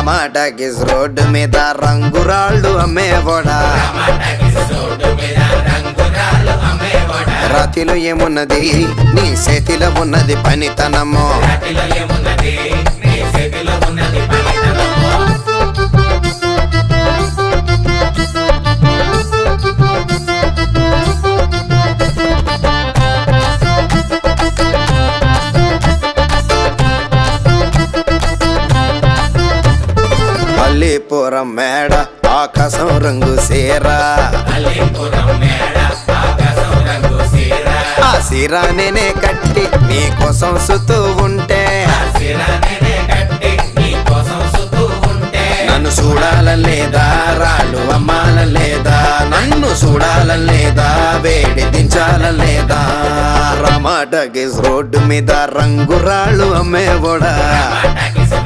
టమాటాకిస్ road మీద రంగురాళ్ళు అమ్మేవాడా రాతిలో ఏమున్నది నీ చేతిలో ఉన్నది పనితనము అల్లీపురం మేడ ఆకాశం రంగు సీరా ఆ సీరా నేనే కట్టి నీకోసం సుతూ ఉంటే నన్ను చూడాలలేదా రాళ్ళు అమ్మాలలేదా నన్ను చూడాలలేదా వేడి దించాలలేదా టమాటాకిస్ రోడ్డు మీద రంగురాళ్ళు అమ్మేవాడా